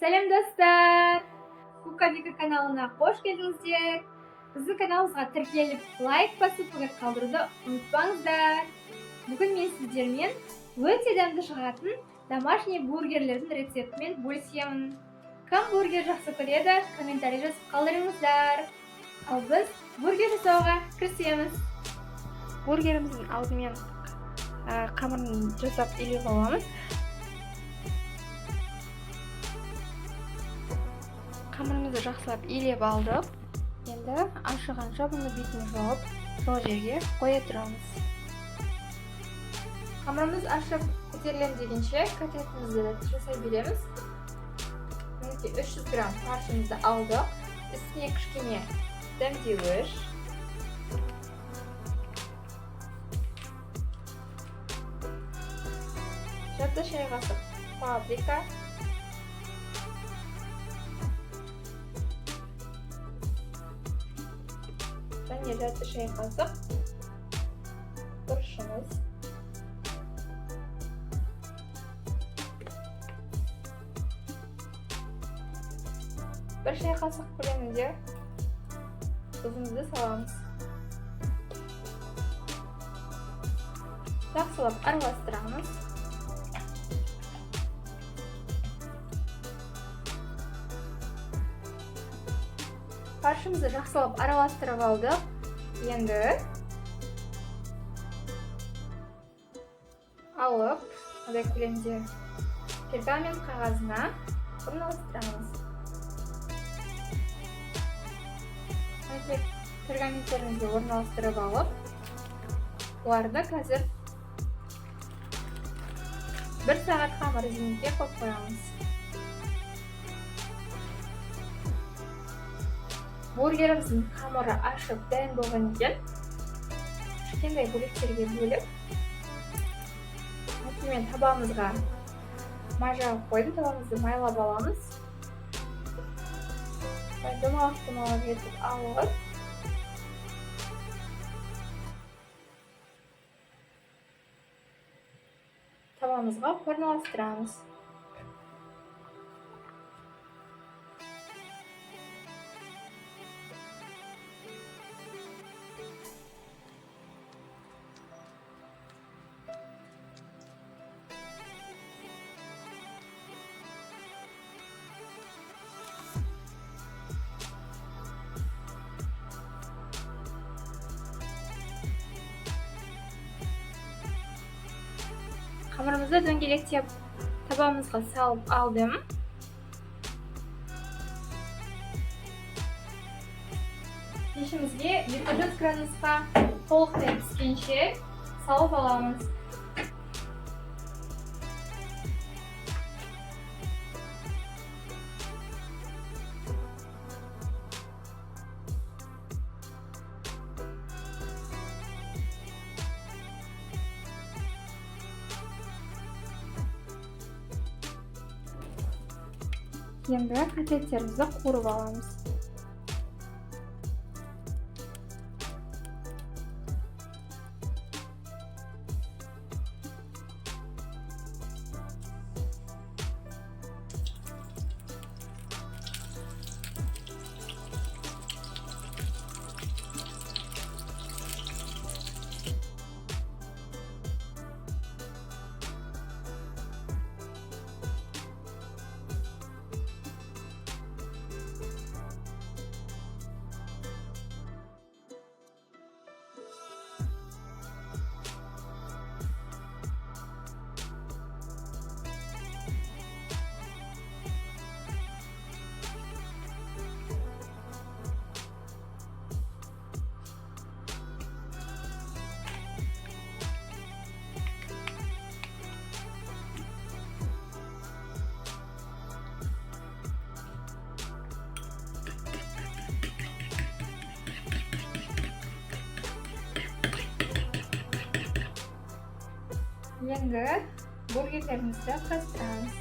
Сәлем достар! Кукавика каналына қош келдіңіздер. Біздің каналымызға тіркеліп, лайк басып, пікір қалдыруды ұмытпаңыздар. Бүгін мен сіздермен өте дәмді шығатын домашний бургерлердің рецептімен бөлісемін. Кім бургер жақсы көреді, комментарий жазып қалдырыңыздар. Ал біз бургер жасауға кірісеміз. Бургеріміздің алдымен қамырын жасап илеп аламыз. Қамырымызды жақсылап илеп алдық. Енді ашығанша бұны бетіне жауып, сол жерге қоя тұрамыз. Қамырымыз ашып көтерілем дегенше котлетімізді жасай береміз. Мінекей 300 грамм фаршымызды алдық. Үстіне кішкене дәмдеуіш, жарты шай қасық паприка, және жарты шай қасық бұрышымыз, бір шай қасық көлемінде тұзымызды саламыз. Жақсылап араластырамыз. Фаршымызды жақсылап араластырып алдық. Енді алып, мындай көлемде пергамент қағазына орналастырамыз. Пергаменттерімізді орналастырып алып, оларды қазір 1 сағатқа морозилькеге қойып қоямыз. Бургеріміздің қамыры ашып дайын болған екен. Кішкентай бөліктерге бөліп, мен табамызға мажа қойдым, табамызды майлап аламыз. Домалақ етіп алып, табамызға орналастырамыз. Қамырымызды дөңгелектеп табамызға салып алдым. Пешімізге 200 градусқа толықтай піскенше салып аламыз. Енді котлеттерімізді қуырып аламыз. Енді бургерлерімізді құрастырамыз.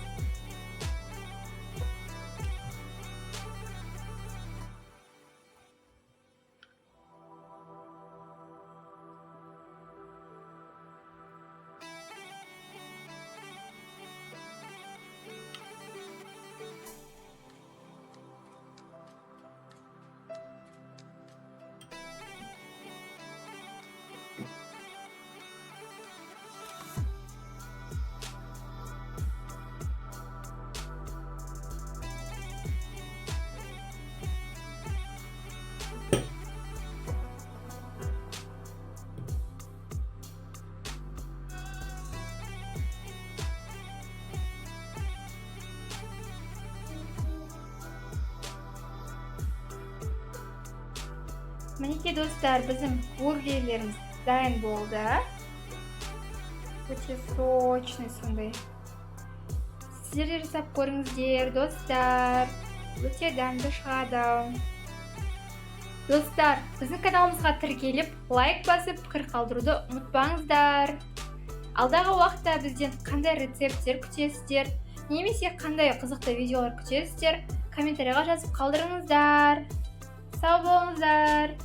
Мінекей достар, біздің бургерлеріміз дайын болды. Өте сочный сондай. Сіздер де жасап көріңіздер, достар. Өте дәмді шығады. Достар, біздің каналымызға тіркеліп, лайк басып, пікір қалдыруды ұмытпаңыздар. Алдағы уақытта бізден қандай рецепттер күтесіздер, немесе қандай қызықты видеолар күтесіздер, комментарийға жазып қалдырыңыздар. Сау болыңыздар.